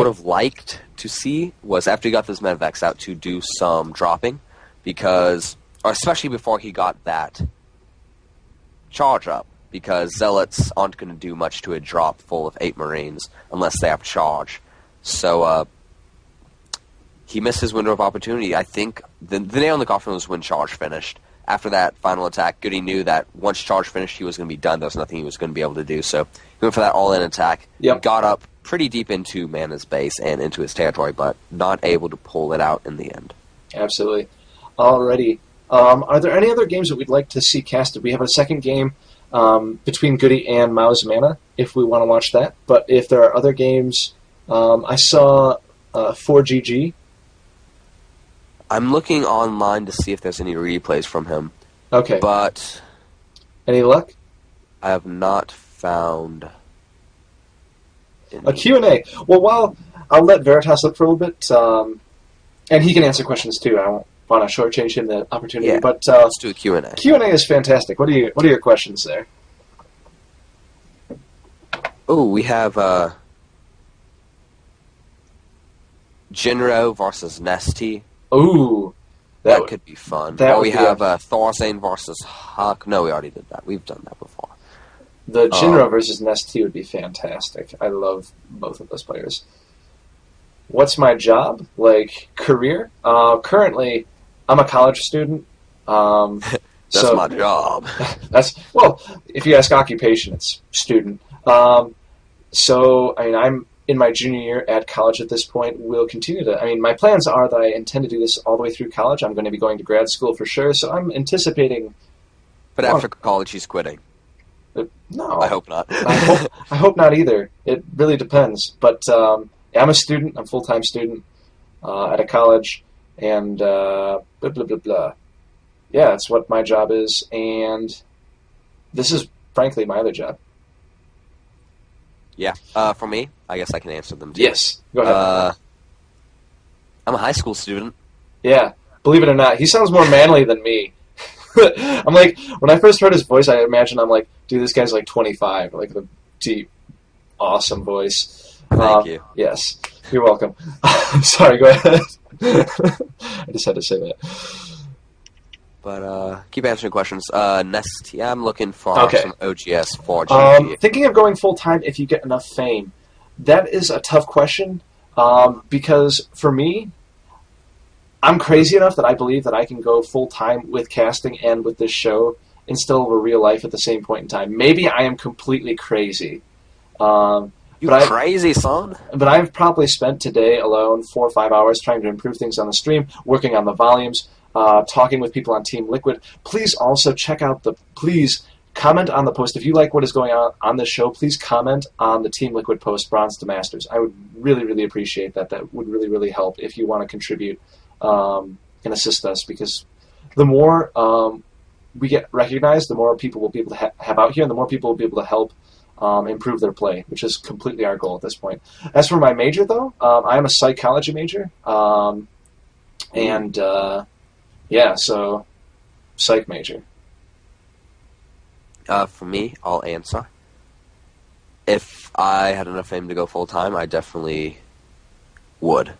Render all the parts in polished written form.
have liked to see was after he got those medevacs out to do some dropping, because, or especially before he got that charge up, because Zealots aren't going to do much to a drop full of 8 Marines unless they have charge. So he missed his window of opportunity. I think the nail in the coffin was when charge finished. After that final attack, Goody knew that once charge finished, he was going to be done. There was nothing he was going to be able to do. So he went for that all-in attack. Yep. He got up pretty deep into Mana's base and into his territory, but not able to pull it out in the end. Absolutely. Alrighty. Are there any other games that we'd like to see casted? We have a second game between Goody and Mao's Mana, if we want to watch that. But if there are other games, I saw 4GG. I'm looking online to see if there's any replays from him. Okay. But any luck? I have not found any. A Q&A. Well, I'll let Veritas look for a little bit, and he can answer questions too. I don't want to shortchange him the opportunity. Yeah, but let's do a Q&A. Q&A is fantastic. What are your questions there? Oh, we have Jinro versus Nesty. Ooh, That could be fun. that Or would we be have Thorzane versus Huck. No, we already did that. We've done that before. The Jinro versus Nesty would be fantastic. I love both of those players. What's my job? Like, career? Currently, I'm a college student. That's so, my job. Well, if you ask occupation, it's student. So, I mean, I'm in my junior year at college at this point. We'll continue to, I mean, my plans are that I intend to do this all the way through college. I'm going to be going to grad school for sure, so I'm anticipating... But after college, he's quitting. No. I hope not. I hope not either. It really depends. But I'm a student. I'm a full-time student at a college, and blah, blah, blah, blah. Yeah, that's what my job is, and this is, frankly, my other job. Yeah. For me, I guess I can answer them too. Yes. Go ahead. I'm a high school student. Yeah. Believe it or not, he sounds more manly than me. I'm like, when I first heard his voice, I imagine I'm like, dude, this guy's like 25. Like the deep, awesome voice. Thank you. Yes. You're welcome. Sorry, go ahead. I just had to say that. But keep answering questions. Nest, yeah, I'm looking for some OGS for GG. Thinking of going full-time if you get enough fame. That is a tough question because for me, I'm crazy enough that I believe that I can go full-time with casting and with this show and still live a real life at the same point in time. Maybe I am completely crazy. Crazy, son. But I've probably spent today alone 4 or 5 hours trying to improve things on the stream, working on the volumes, talking with people on Team Liquid. Please also check out please comment on the post. If you like what is going on this show, please comment on the Team Liquid post, Bronze to Masters. I would really, really appreciate that. That would really, really help if you want to contribute and assist us, because the more we get recognized, the more people we'll be able to have out here, and the more people will be able to help improve their play, which is completely our goal at this point. As for my major, though, I am a psychology major, so psych major. For me, I'll answer. If I had enough fame to go full-time, I definitely would.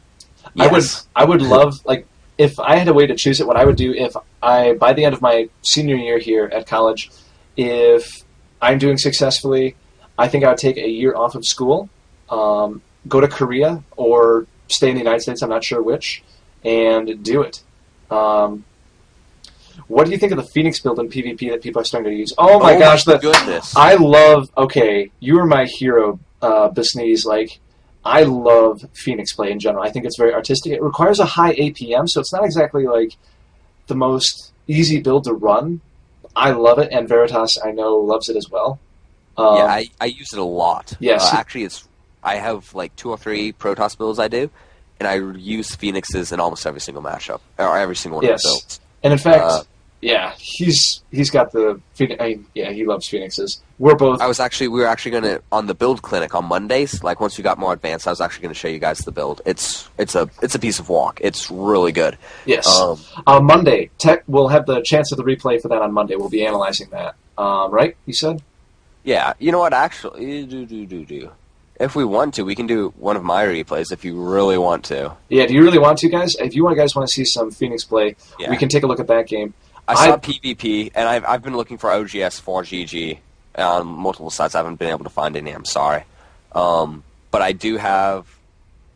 Yes. I would love, like, if I had a way to choose it, what I would do if by the end of my senior year here at college, if I'm doing successfully, I think I would take a year off of school, go to Korea, or stay in the United States, I'm not sure which, and do it. What do you think of the Phoenix build in PvP that people are starting to use? Oh my gosh, goodness. I love, you are my hero, Bisnees, like, I love Phoenix play in general. I think it's very artistic. It requires a high APM, so it's not exactly like the most easy build to run. I love it, and Veritas, I know, loves it as well. I use it a lot. Yes. Actually, I have like 2 or 3 Protoss builds I do, and I use Phoenixes in almost every single matchup, or every single one of the builds. And in fact, he's got the Phoenix. He loves Phoenixes. We were actually going to, on the build clinic on Mondays, like once we got more advanced, I was actually going to show you guys the build. It's a piece of walk. It's really good. Yes. On Monday, we'll have the chance of the replay for that on Monday. We'll be analyzing that. Right? You said? Yeah. You know what? Actually, If we want to, we can do one of my replays if you really want to. Yeah, do you really want to, guys? If you guys want to see some Phoenix play, Yeah. we can take a look at that game. I saw PvP, and I've been looking for OGS 4GG on multiple sites. I haven't been able to find any. I'm sorry. But I do have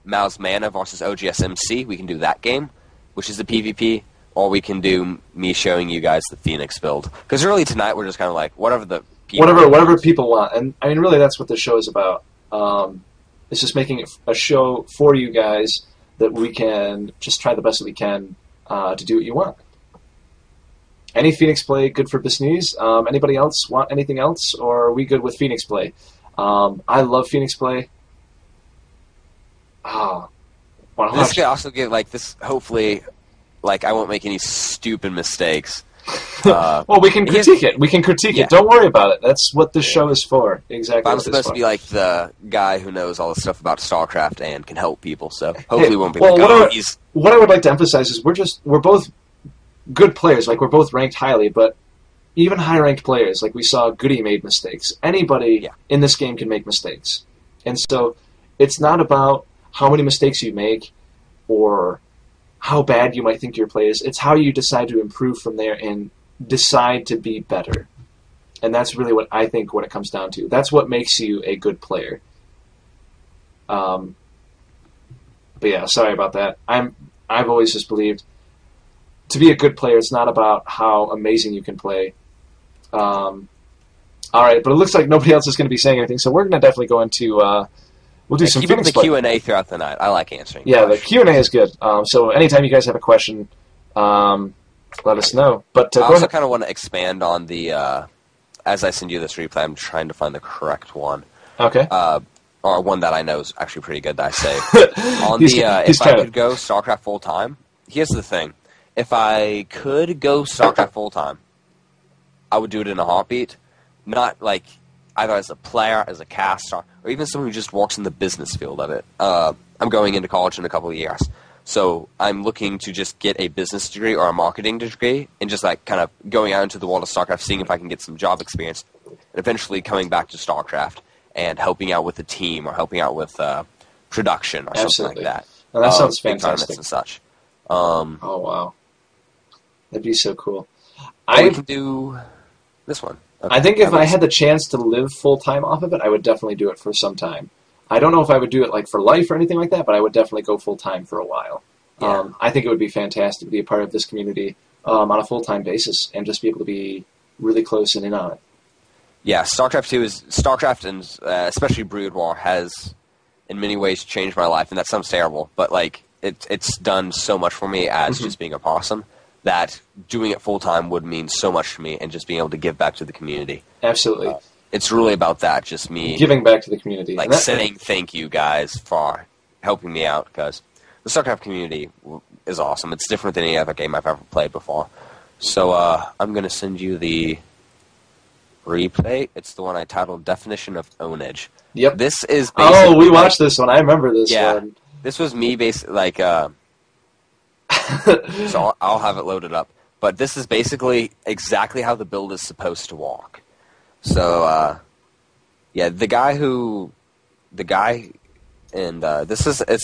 Mao's Mana versus OGS MC. We can do that game, which is the PvP, or we can do me showing you guys the Phoenix build. Because really tonight we're just kind of like, whatever the people whatever people want. And I mean, really, that's what the show is about. It's just making a show for you guys that we can just try the best that we can to do what you want. Any Phoenix play good for Bisnees? Anybody else want anything else, or are we good with Phoenix play? I love Phoenix play. This could also give this. Hopefully, I won't make any stupid mistakes. Well, we can critique it. We can critique it. Don't worry about it. That's what this show is for. Exactly. I'm supposed to be like the guy who knows all the stuff about StarCraft and can help people. So hopefully, we won't be what I would like to emphasize is we're both good players. We're both ranked highly, but even high-ranked players, we saw Goody made mistakes. Anybody in this game can make mistakes, and so it's not about how many mistakes you make or how bad you might think your play is. It's how you decide to improve from there and decide to be better. And that's really what I think what it comes down to. That's what makes you a good player. But yeah, sorry about that. I've always just believed to be a good player, it's not about how amazing you can play. All right, but it looks like nobody else is going to be saying anything, so we're going to definitely go into... we'll do some Phoenix play. Keep the Q&A throughout the night. I like answering. Yeah, the Q&A is good. So anytime you guys have a question, let us know. But I also kind of want to expand on the... as I send you this replay, I'm trying to find the correct one. Okay. Or one that I know is actually pretty good that I say. On if I could go StarCraft full-time, here's the thing. If I could go StarCraft full-time, I would do it in a heartbeat. Not either as a player, as a caster, or even someone who just works in the business field of it. I'm going into college in a couple of years. So I'm looking to just get a business degree or a marketing degree and just kind of going out into the world of StarCraft, seeing if I can get some job experience, and eventually coming back to StarCraft and helping out with the team or helping out with production or something like that. Oh, that sounds fantastic. Tournaments and such. Oh, wow. That'd be so cool. We can do this one. Okay. I think if I had the chance to live full-time off of it, I would definitely do it for some time. I don't know if I would do it for life or anything like that, but I would definitely go full-time for a while. Yeah. I think it would be fantastic to be a part of this community on a full-time basis and just be able to be really close and in on it. Yeah, StarCraft and especially Brood War has in many ways changed my life, and that sounds terrible, but it's done so much for me as just being a possum that doing it full-time would mean so much to me and just being able to give back to the community. Absolutely. It's really about that, just me... giving back to the community. Saying thank you guys for helping me out, because the StarCraft community is awesome. It's different than any other game I've ever played before. So I'm going to send you the replay. It's the one I titled Definition of Ownage. Yep. This is basically... Oh, we watched this one. I remember this one. This was me basically, so I'll have it loaded up. But this is basically exactly how the build is supposed to walk. So, it's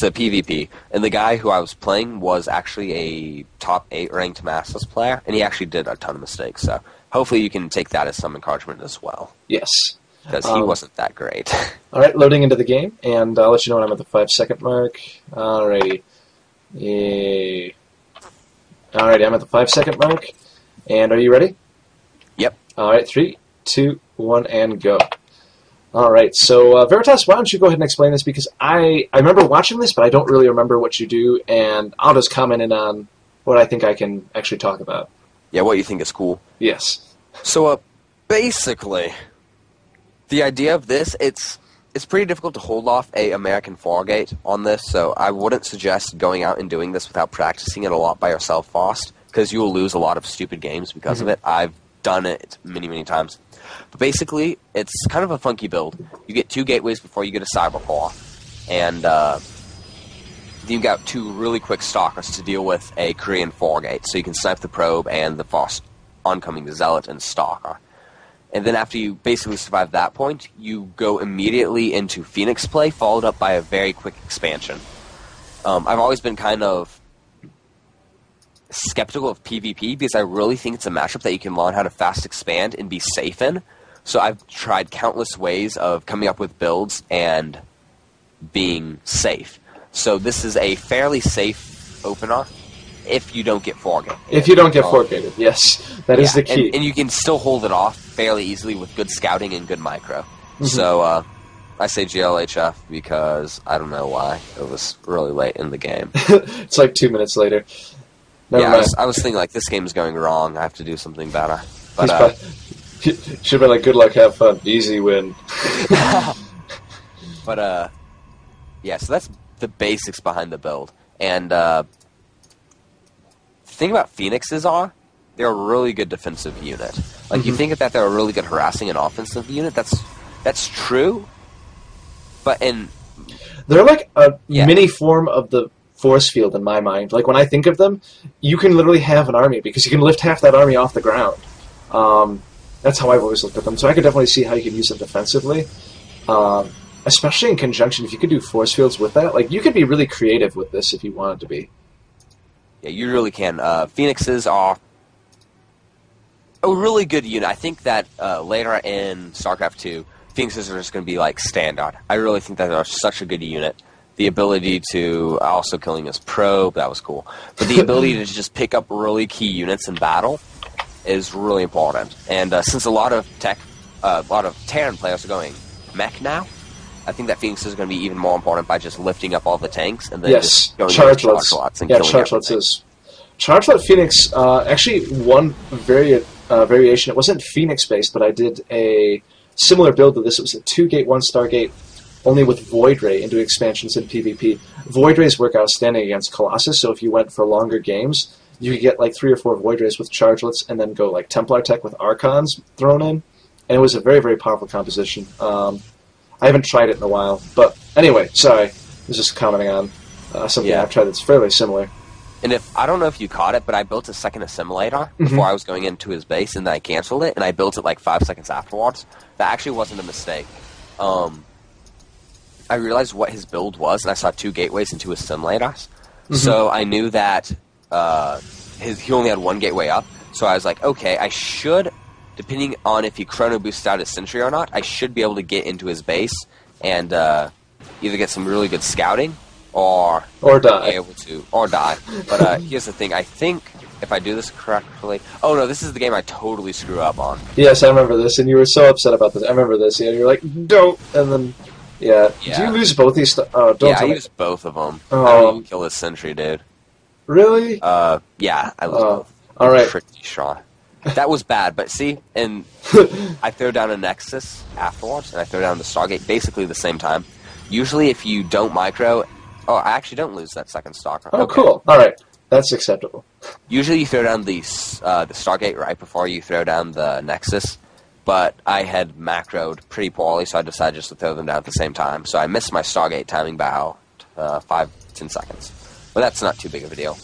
a PvP, and the guy who I was playing was actually a top 8 ranked Masters player, and he actually did a ton of mistakes, so hopefully you can take that as some encouragement as well. Yes. Because he wasn't that great. Alright, loading into the game, and I'll let you know when I'm at the 5-second mark. Alrighty. Yay. Alrighty, I'm at the 5-second mark, and are you ready? Yep. Alright, 3, 2, 1, and go. Alright, so Veritas, why don't you go ahead and explain this, because I remember watching this, but I don't really remember what you do, and I'll just comment in on what I think I can actually talk about. Yeah, what you think is cool. Yes. So, basically, the idea of this, it's pretty difficult to hold off a American Fargate on this, so I wouldn't suggest going out and doing this without practicing it a lot by yourself fast, because you will lose a lot of stupid games because of it. I've done it many, many times. But basically, it's kind of a funky build. You get 2 gateways before you get a Cyberpaw, and you got 2 really quick stalkers to deal with a Korean Fargate, so you can snipe the probe and the fast oncoming Zealot and Stalker. And then after you basically survive that point, you go immediately into Phoenix play, followed up by a very quick expansion. I've always been kind of skeptical of PvP because I really think it's a matchup that you can learn how to fast expand and be safe in. So I've tried countless ways of coming up with builds and being safe. So this is a fairly safe opener if you don't get four-gated. If you don't get four-gated, yes. That is the key. And you can still hold it off fairly easily with good scouting and good micro. Mm-hmm. So I say GLHF because I don't know why. It was really late in the game. It's like 2 minutes later. I was thinking, like, this game's going wrong. I have to do something better. But should be like, good luck, have fun, easy win. But, yeah, so that's the basics behind the build. And the thing about Phoenixes are, they're a really good defensive unit. Like, you think that they're a really good harassing and offensive unit. That's true. But they're like a mini form of the force field in my mind. Like, when I think of them, you can literally have an army because you can lift half that army off the ground. That's how I've always looked at them. So I could definitely see how you could use them defensively. Especially in conjunction, if you could do force fields with that, like, you could be really creative with this if you wanted to be. Yeah, you really can. Phoenixes are a really good unit. I think that later in StarCraft 2, Phoenixes are just going to be, like, standard. I really think that they're such a good unit. The ability to, also killing his probe, that was cool. But the ability to just pick up really key units in battle is really important. And since a lot of Terran players are going mech now, I think that Phoenix is going to be even more important by just lifting up all the tanks and then just going charge-lots and killing everything. Charge-lot Phoenix, actually one variation. It wasn't Phoenix-based, but I did a similar build to this. It was a 2-gate, 1-Stargate, only with Void Ray into expansions in PvP. Void Rays work outstanding against Colossus, so if you went for longer games, you could get like 3 or 4 Void Rays with Chargelets and then go like Templar Tech with Archons thrown in. And it was a very, very powerful composition. I haven't tried it in a while. But anyway, sorry. I was just commenting on something I've tried that's fairly similar. And I don't know if you caught it, but I built a second assimilator before I was going into his base, and then I canceled it, and I built it like 5 seconds afterwards. That actually wasn't a mistake. I realized what his build was, and I saw 2 gateways and 2 assimilators. So I knew that he only had 1 gateway up. So I was like, okay, I should, depending on if he chrono boosted out his sentry or not, I should be able to get into his base and either get some really good scouting or die. Be able to, or die. But here's the thing, I think if I do this correctly... Oh, no, this is the game I totally screw up on. Yes, I remember this, and you were so upset about this. I remember this, and you were like, don't, and then... Yeah. Did you lose both these? I used both of them. I didn't kill his sentry, dude. Really? Yeah, I lose both. All right. Pretty sure. That was bad, but see, and I throw down a Nexus afterwards, and I throw down the Stargate basically the same time. Usually, if you don't micro... Oh, I actually don't lose that second Stalker. Oh, cool. All right. That's acceptable. Usually, you throw down the Stargate right before you throw down the Nexus. But I had macroed pretty poorly, so I decided just to throw them down at the same time. So I missed my Stargate timing by about 5-10 seconds. But that's not too big of a deal.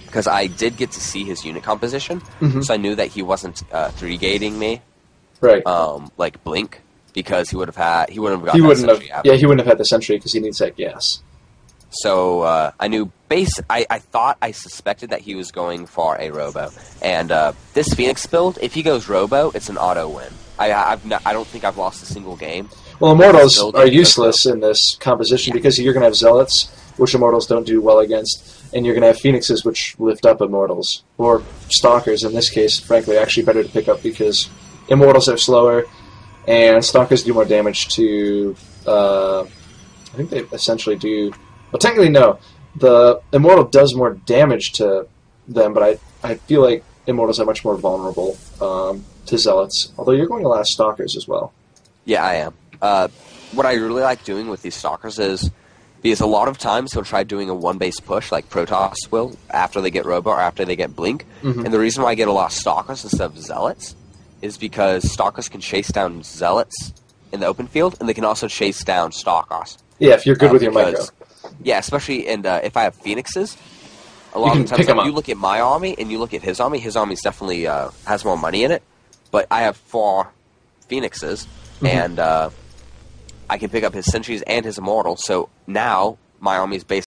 Because I did get to see his unit composition, so I knew that he wasn't 3-gating me. Right. Like Blink, because he wouldn't have got he that wouldn't sentry have. Yeah, he wouldn't have had the sentry because he needs that gas. So I knew I suspected that he was going for a Robo, and this Phoenix build, if he goes Robo, it's an auto win. I don't think I've lost a single game. Well, Immortals are useless in this composition because you're going to have Zealots, which Immortals don't do well against, and you're going to have Phoenixes, which lift up Immortals, or Stalkers in this case. Frankly, actually better to pick up because Immortals are slower, and Stalkers do more damage to. I think they essentially do. Well, technically, no. The Immortal does more damage to them, but I feel like Immortals are much more vulnerable to Zealots. Although you're going to last Stalkers as well. Yeah, I am. What I really like doing with these Stalkers is, because a lot of times he'll try doing a one-base push, like Protoss will, after they get Robo or after they get Blink. And the reason why I get a lot of Stalkers instead of Zealots is because Stalkers can chase down Zealots in the open field, and they can also chase down Stalkers. Yeah, if you're good with your micro. Yeah, especially if I have Phoenixes, a lot of the times you look at my army and you look at his army's definitely has more money in it, but I have 4 Phoenixes, and I can pick up his Sentries and his Immortal. So now my army is based